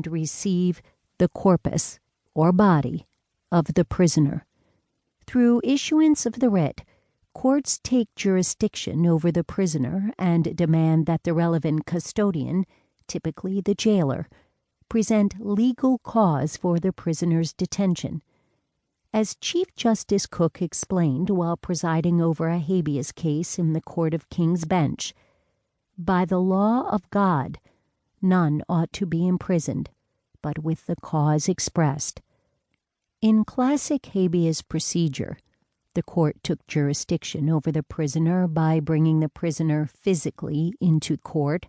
and receive the corpus, or body, of the prisoner. Through issuance of the writ, courts take jurisdiction over the prisoner and demand that the relevant custodian, typically the jailer, present legal cause for the prisoner's detention. As Chief Justice Cook explained while presiding over a habeas case in the Court of King's Bench, by the law of God, none ought to be imprisoned, but with the cause expressed. In classic habeas procedure, the court took jurisdiction over the prisoner by bringing the prisoner physically into court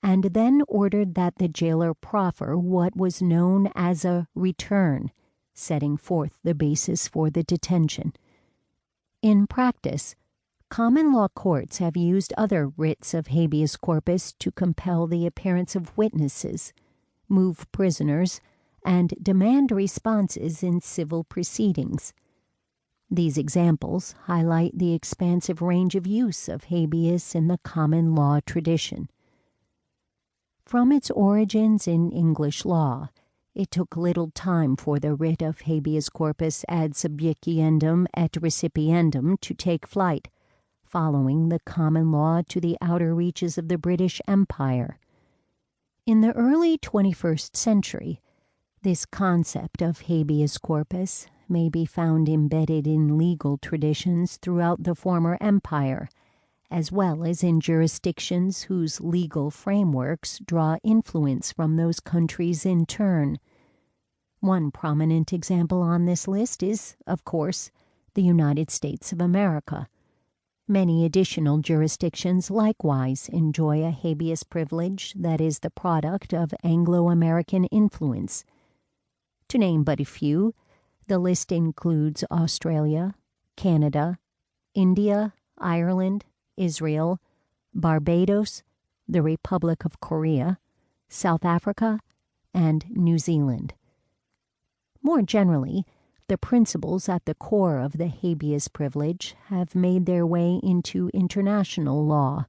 and then ordered that the jailer proffer what was known as a return, setting forth the basis for the detention. In practice, common law courts have used other writs of habeas corpus to compel the appearance of witnesses, move prisoners, and demand responses in civil proceedings. These examples highlight the expansive range of use of habeas in the common law tradition. From its origins in English law, it took little time for the writ of habeas corpus ad subjiciendum et recipiendum to take flight, following the common law to the outer reaches of the British Empire. In the early 21st century, this concept of habeas corpus may be found embedded in legal traditions throughout the former empire, as well as in jurisdictions whose legal frameworks draw influence from those countries in turn. One prominent example on this list is, of course, the United States of America. Many additional jurisdictions likewise enjoy a habeas privilege that is the product of Anglo-American influence. To name but a few, the list includes Australia, Canada, India, Ireland, Israel, Barbados, the Republic of Korea, South Africa, and New Zealand. More generally, the principles at the core of the habeas privilege have made their way into international law,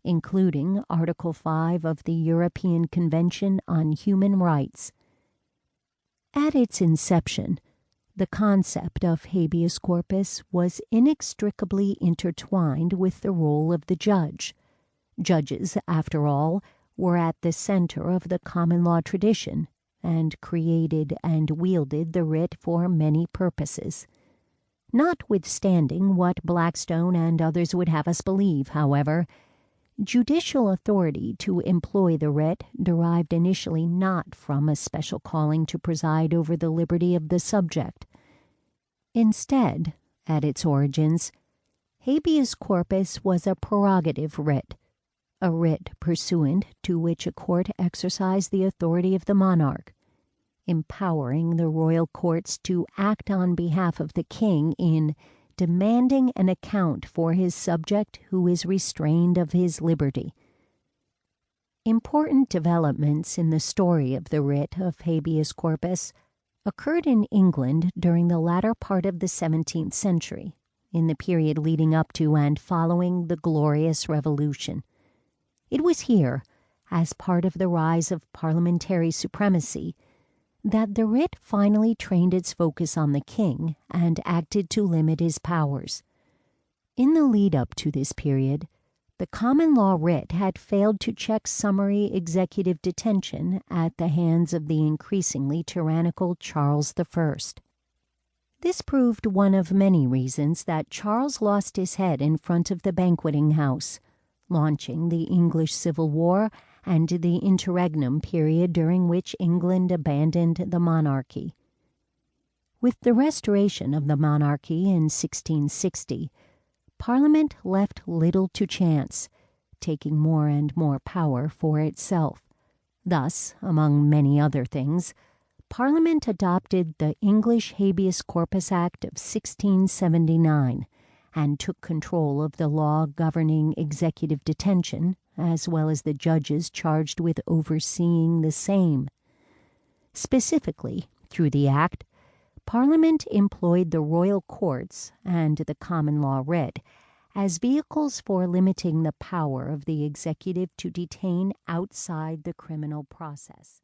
including Article 5 of the European Convention on Human Rights. At its inception, the concept of habeas corpus was inextricably intertwined with the role of the judge. Judges, after all, were at the center of the common law tradition and created and wielded the writ for many purposes. Notwithstanding what Blackstone and others would have us believe, however, judicial authority to employ the writ derived initially not from a special calling to preside over the liberty of the subject. Instead, at its origins, habeas corpus was a prerogative writ, a writ pursuant to which a court exercised the authority of the monarch, empowering the royal courts to act on behalf of the king in demanding an account for his subject who is restrained of his liberty. Important developments in the story of the writ of habeas corpus occurred in England during the latter part of the 17th century, in the period leading up to and following the Glorious Revolution. It was here, as part of the rise of parliamentary supremacy, that the writ finally trained its focus on the king and acted to limit his powers. In the lead-up to this period, the common law writ had failed to check summary executive detention at the hands of the increasingly tyrannical Charles I. This proved one of many reasons that Charles lost his head in front of the banqueting house, launching the English Civil War and the interregnum period during which England abandoned the monarchy. With the restoration of the monarchy in 1660, Parliament left little to chance, taking more and more power for itself. Thus, among many other things, Parliament adopted the English Habeas Corpus Act of 1679 and took control of the law governing executive detention, as well as the judges charged with overseeing the same. Specifically, through the Act, Parliament employed the royal courts and the common law writ as vehicles for limiting the power of the executive to detain outside the criminal process.